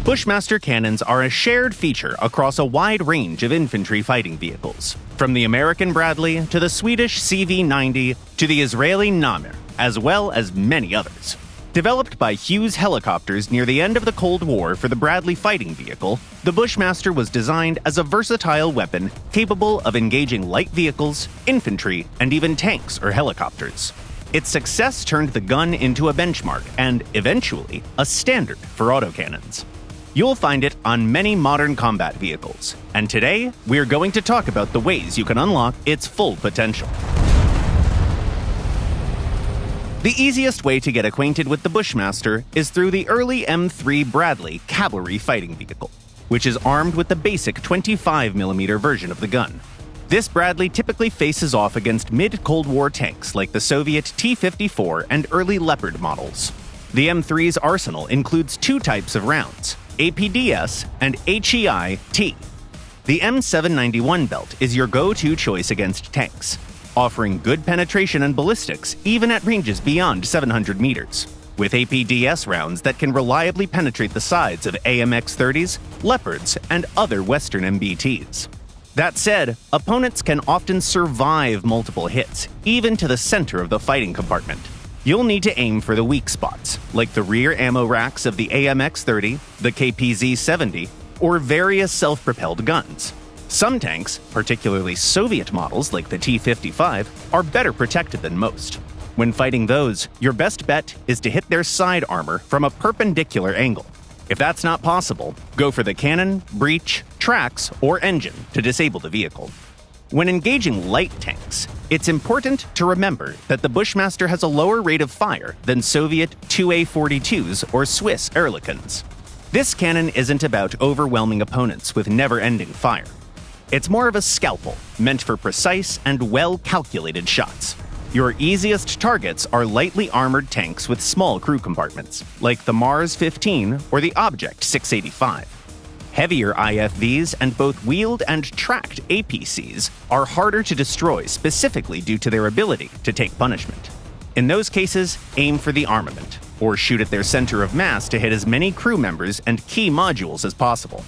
Bushmaster cannons are a shared feature across a wide range of infantry fighting vehicles, from the American Bradley to the Swedish CV-90 to the Israeli Namir, as well as many others. Developed by Hughes helicopters near the end of the Cold War for the Bradley fighting vehicle, the Bushmaster was designed as a versatile weapon capable of engaging light vehicles, infantry, and even tanks or helicopters. Its success turned the gun into a benchmark and, eventually, a standard for autocannons. You'll find it on many modern combat vehicles, and today we're going to talk about the ways you can unlock its full potential. The easiest way to get acquainted with the Bushmaster is through the early M3 Bradley cavalry fighting vehicle, which is armed with the basic 25mm version of the gun. This Bradley typically faces off against mid-Cold War tanks like the Soviet T-54 and early Leopard models. The M3's arsenal includes two types of rounds, APDS and HEI-T. The M791 belt is your go-to choice against tanks, offering good penetration and ballistics even at ranges beyond 700 meters, with APDS rounds that can reliably penetrate the sides of AMX-30s, Leopards, and other Western MBTs. That said, opponents can often survive multiple hits, even to the center of the fighting compartment. You'll need to aim for the weak spots, like the rear ammo racks of the AMX-30, the KPZ-70, or various self-propelled guns. Some tanks, particularly Soviet models like the T-55, are better protected than most. When fighting those, your best bet is to hit their side armor from a perpendicular angle. If that's not possible, go for the cannon, breech, tracks, or engine to disable the vehicle. When engaging light tanks, it's important to remember that the Bushmaster has a lower rate of fire than Soviet 2A-42s or Swiss Ehrlichens. This cannon isn't about overwhelming opponents with never-ending fire. It's more of a scalpel, meant for precise and well-calculated shots. Your easiest targets are lightly armored tanks with small crew compartments, like the Mars 15 or the Object 685. Heavier IFVs and both wheeled and tracked APCs are harder to destroy specifically due to their ability to take punishment. In those cases, aim for the armament, or shoot at their center of mass to hit as many crew members and key modules as possible.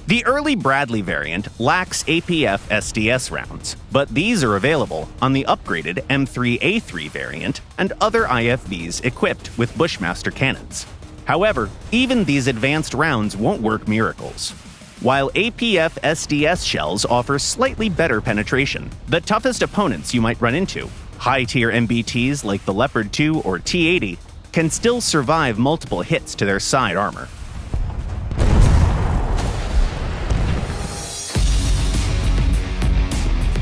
The early Bradley variant lacks APF SDS rounds, but these are available on the upgraded M3A3 variant and other IFVs equipped with Bushmaster cannons. However, even these advanced rounds won't work miracles. While APF SDS shells offer slightly better penetration, the toughest opponents you might run into, high-tier MBTs like the Leopard 2 or T-80, can still survive multiple hits to their side armor.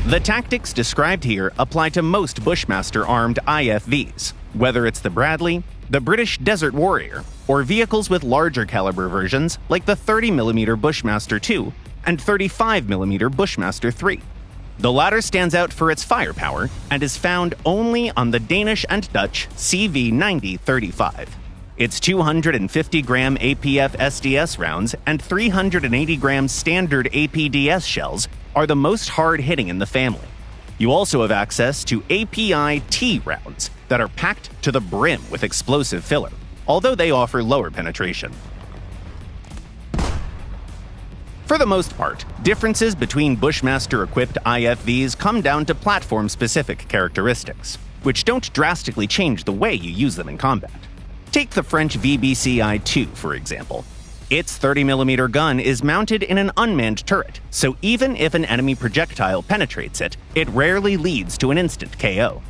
The tactics described here apply to most Bushmaster-armed IFVs, whether it's the Bradley, the British Desert Warrior, or vehicles with larger caliber versions like the 30mm Bushmaster 2 and 35mm Bushmaster 3. The latter stands out for its firepower and is found only on the Danish and Dutch CV-90-35. Its 250-gram APF SDS rounds and 380-gram standard APDS shells are the most hard-hitting in the family. You also have access to API-T rounds that are packed to the brim with explosive filler, although they offer lower penetration. For the most part, differences between Bushmaster-equipped IFVs come down to platform-specific characteristics, which don't drastically change the way you use them in combat. Take the French VBCI-2, for example. Its 30mm gun is mounted in an unmanned turret, so even if an enemy projectile penetrates it, it rarely leads to an instant KO.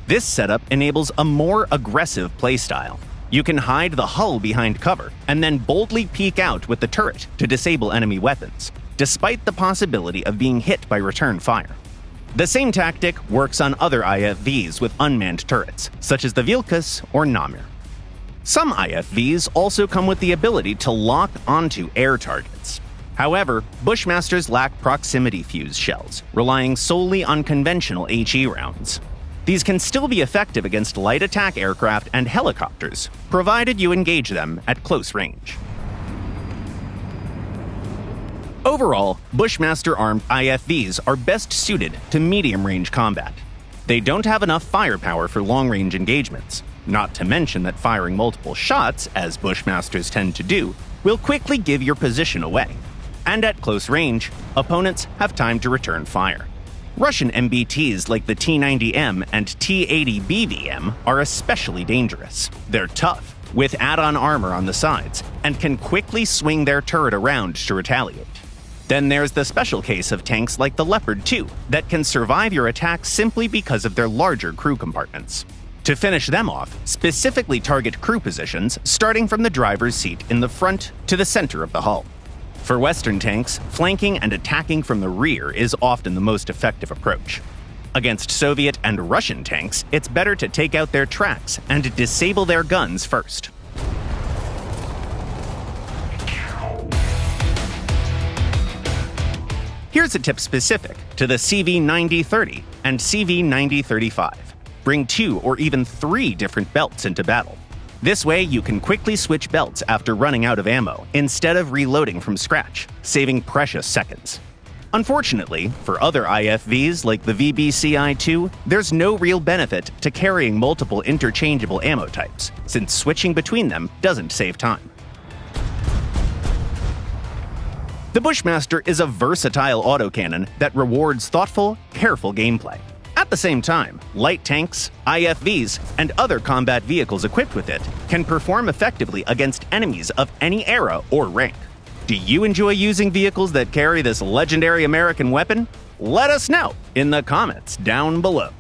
This setup enables a more aggressive playstyle. You can hide the hull behind cover and then boldly peek out with the turret to disable enemy weapons, despite the possibility of being hit by return fire. The same tactic works on other IFVs with unmanned turrets, such as the Vilkas or Namir. Some IFVs also come with the ability to lock onto air targets. However, Bushmasters lack proximity fuse shells, relying solely on conventional HE rounds. These can still be effective against light attack aircraft and helicopters, provided you engage them at close range. Overall, Bushmaster-armed IFVs are best suited to medium-range combat. They don't have enough firepower for long-range engagements, not to mention that firing multiple shots, as Bushmasters tend to do, will quickly give your position away. And at close range, opponents have time to return fire. Russian MBTs like the T-90M and T-80BVM are especially dangerous. They're tough, with add-on armor on the sides, and can quickly swing their turret around to retaliate. Then there's the special case of tanks like the Leopard 2 that can survive your attacks simply because of their larger crew compartments. To finish them off, specifically target crew positions starting from the driver's seat in the front to the center of the hull. For Western tanks, flanking and attacking from the rear is often the most effective approach. Against Soviet and Russian tanks, it's better to take out their tracks and disable their guns first. Here's a tip specific to the CV9030 and CV9035. Bring 2 or even 3 different belts into battle. This way, you can quickly switch belts after running out of ammo instead of reloading from scratch, saving precious seconds. Unfortunately, for other IFVs like the VBCI-2, there's no real benefit to carrying multiple interchangeable ammo types, since switching between them doesn't save time. The Bushmaster is a versatile autocannon that rewards thoughtful, careful gameplay. At the same time, light tanks, IFVs, and other combat vehicles equipped with it can perform effectively against enemies of any era or rank. Do you enjoy using vehicles that carry this legendary American weapon? Let us know in the comments down below.